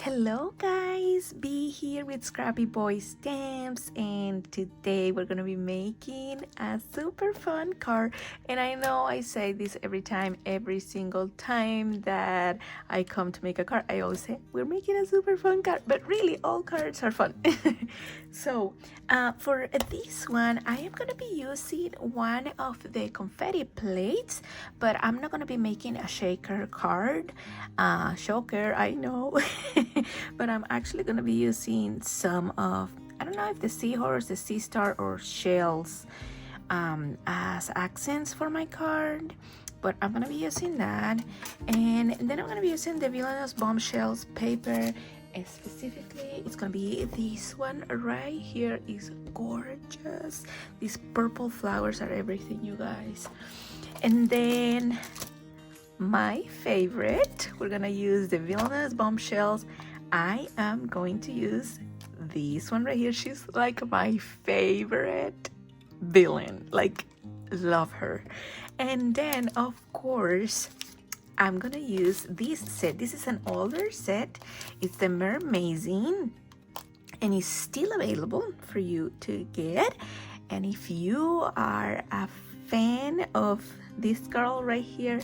Hello guys, Be here with Scrappy Boy Stamps, and today we're gonna be making a super fun card. And I know I say this every single time that I come to make a card. I always say we're making a super fun card, but really all cards are fun. So for this one, I am gonna be using one of the confetti plates, but I'm not gonna be making a shaker card. Shocker, I know. But I'm actually going to be using some of, I don't know if the seahorse, the sea star, or shells as accents for my card. But I'm going to be using that. And then I'm going to be using the Villainous Bombshells paper. Specifically, it's going to be this one right here. Is gorgeous. These purple flowers are everything, you guys. And then my favorite, we're gonna use the Villainous Bombshells. I am going to use this one right here. She's like my favorite villain, like love her. And then of course I'm gonna use this set. This is an older set. It's the Mermazine, and it's still available for you to get. And if you are a fan of this girl right here,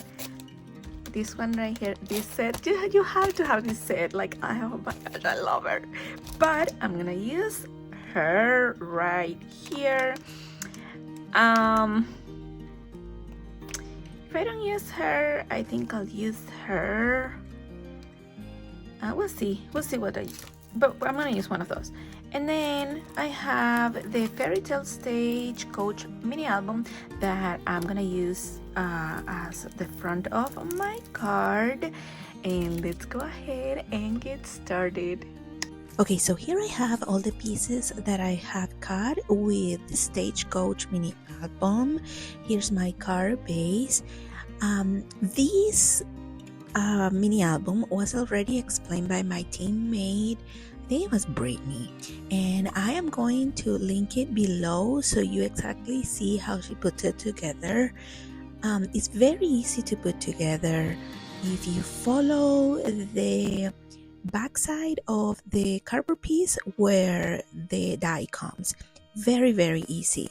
this one right here, this set, you have to have this set. Like, oh my gosh, I love her. But I'm gonna use her right here. If I don't use her, I think I'll use her. We'll see what I use, but I'm gonna use one of those. And then I have the Fairy Tale Stagecoach mini album that I'm gonna use as the front of my card. And let's go ahead and get started. Okay, so here I have all the pieces that I have cut with the Stagecoach mini album. Here's my card base. This mini album was already explained by my teammate. I think it was Brittany, and I am going to link it below so you exactly see how she puts it together. It's very easy to put together if you follow the backside of the cardboard piece where the die comes. Very easy.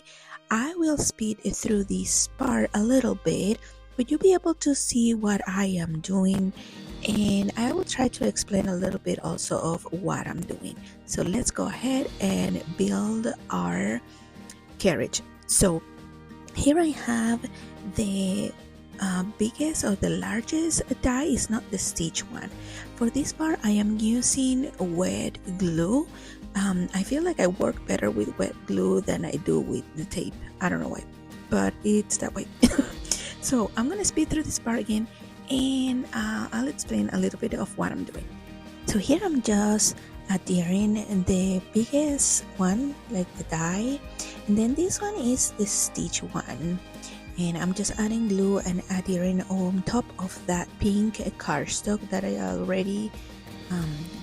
I will speed through this part a little bit, but you'll be able to see what I am doing, and I will try to explain a little bit also of what I'm doing. So let's go ahead and build our carriage. So here I have the biggest or the largest die. Is not the stitch one. For this part I am using wet glue. I feel like I work better with wet glue than I do with the tape. I don't know why, but it's that way. So I'm gonna speed through this part again, and I'll explain a little bit of what I'm doing. So here I'm just adhering the biggest one, like the die, and then this one is the stitch one, and I'm just adding glue and adhering on top of that pink cardstock that I already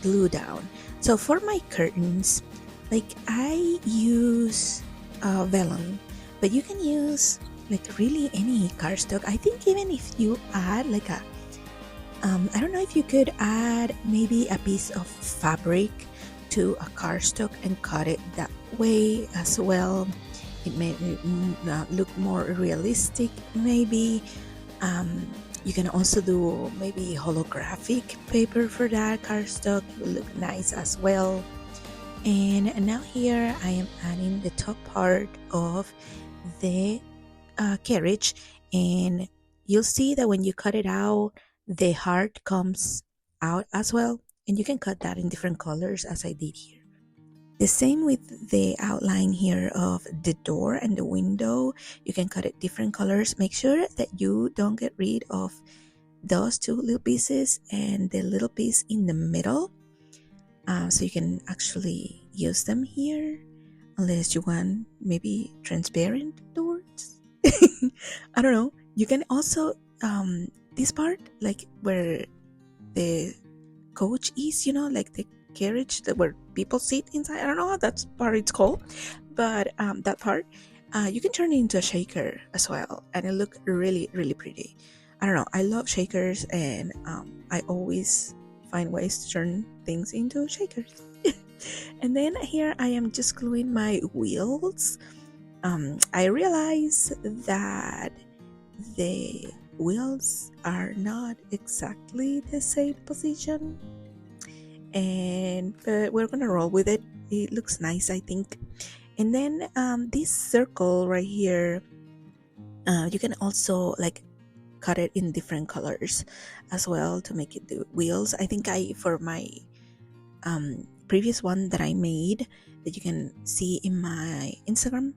glued down. So for my curtains, like I use vellum, but you can use like really any cardstock. I think even if you add like a I don't know if you could add maybe a piece of fabric to a cardstock and cut it that way as well. It may look more realistic maybe. You can also do maybe holographic paper for that cardstock. It will look nice as well. And now here I am adding the top part of the carriage, and you'll see that when you cut it out, the heart comes out as well, and you can cut that in different colors as I did here. The same with the outline here of the door and the window. You can cut it different colors. Make sure that you don't get rid of those two little pieces and the little piece in the middle, so you can actually use them here, unless you want maybe transparent doors. I don't know. You can also this part, like where the coach is, like the carriage that where people sit inside. I don't know how that part it's called, but that part you can turn it into a shaker as well, and it look really pretty. I don't know, I love shakers, and I always find ways to turn things into shakers. And then here I am just gluing my wheels. I realize that the wheels are not exactly the same position, but we're gonna roll with it. It looks nice, I think. And then this circle right here, you can also like cut it in different colors as well to make it the wheels. I think for my previous one that I made that you can see in my Instagram,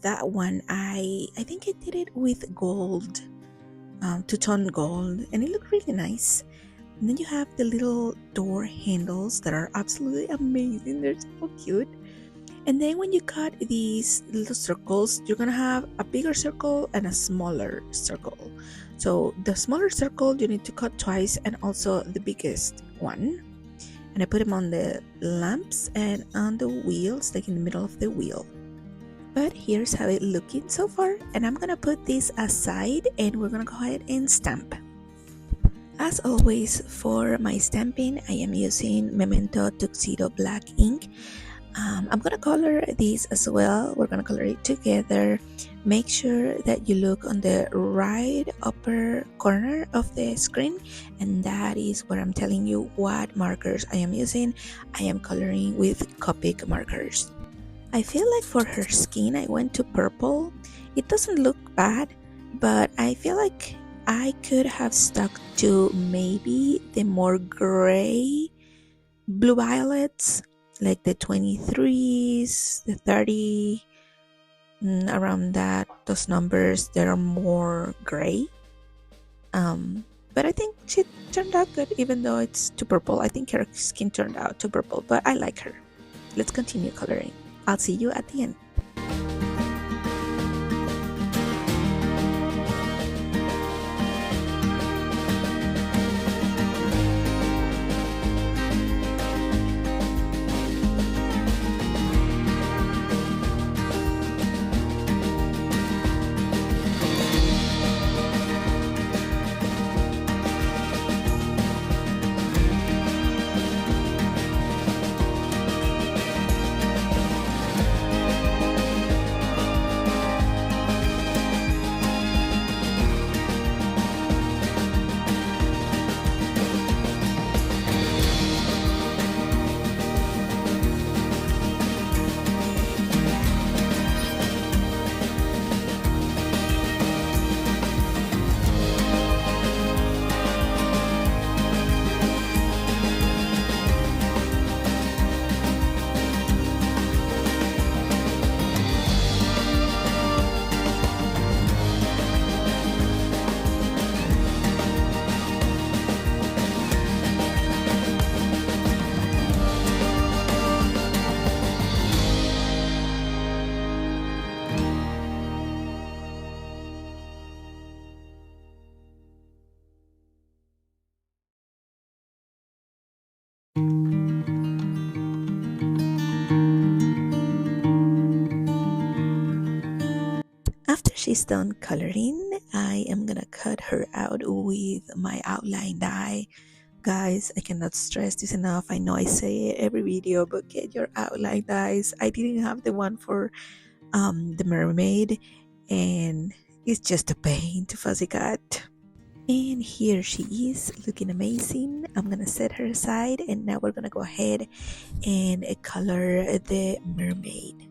that one I think I did it with gold, two-tone gold, and it looked really nice. And then you have the little door handles that are absolutely amazing. They're so cute. And then when you cut these little circles, you're gonna have a bigger circle and a smaller circle. So the smaller circle you need to cut twice, and also the biggest one. And I put them on the lamps and on the wheels, like in the middle of the wheel. But here's how it's looking so far, and I'm gonna put this aside and we're gonna go ahead and stamp. As always, for my stamping, I am using Memento Tuxedo Black ink. I'm gonna color this as well. We're gonna color it together. Make sure that you look on the right upper corner of the screen, and that is where I'm telling you what markers I am using. I am coloring with Copic markers. I feel like for her skin I went to purple. It doesn't look bad, but I feel like I could have stuck to maybe the more gray blue violets, like the 23s, the 30, around those numbers that are more gray. But I think she turned out good, even though it's too purple. I think her skin turned out too purple, but I like her. Let's continue coloring. I'll see you at the end. After she's done coloring, I am gonna cut her out with my outline die. Guys, I cannot stress this enough. I know I say it every video, but get your outline dies. I didn't have the one for the mermaid, and it's just a pain to fuzzy cut. And here she is, looking amazing. I'm gonna set her aside, and now we're gonna go ahead and color the mermaid.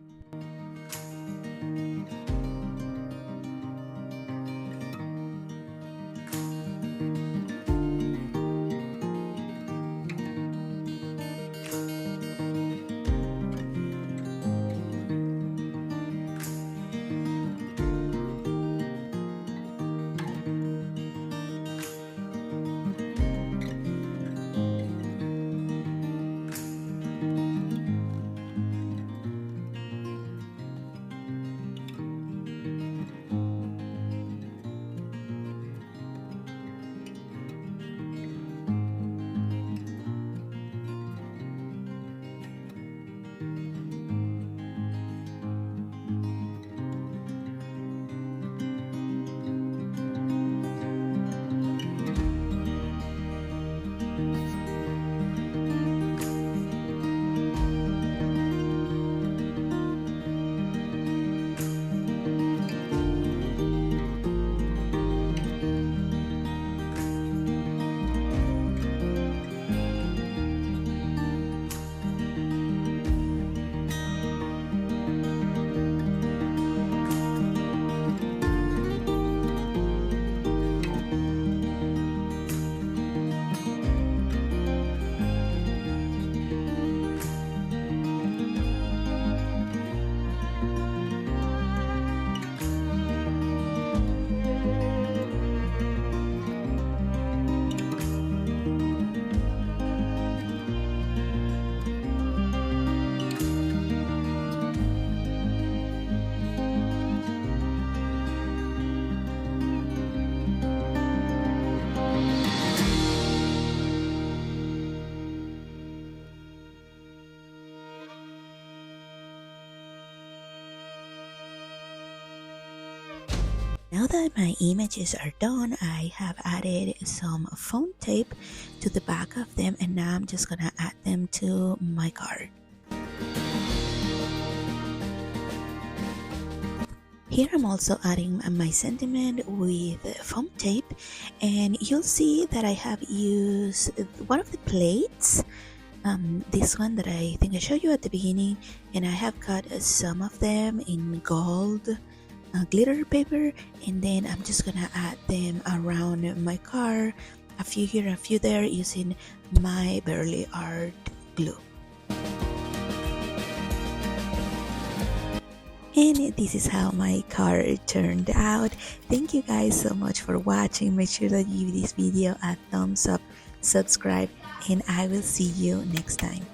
Now that my images are done, I have added some foam tape to the back of them, and now I'm just gonna add them to my card. Here I'm also adding my sentiment with foam tape, and you'll see that I have used one of the plates, this one that I think I showed you at the beginning, and I have cut some of them in gold glitter paper, and then I'm just gonna add them around my car, a few here, a few there, using my Burley Art glue. And this is how my car turned out. Thank you guys so much for watching. Make sure that you give this video a thumbs up, subscribe, and I will see you next time.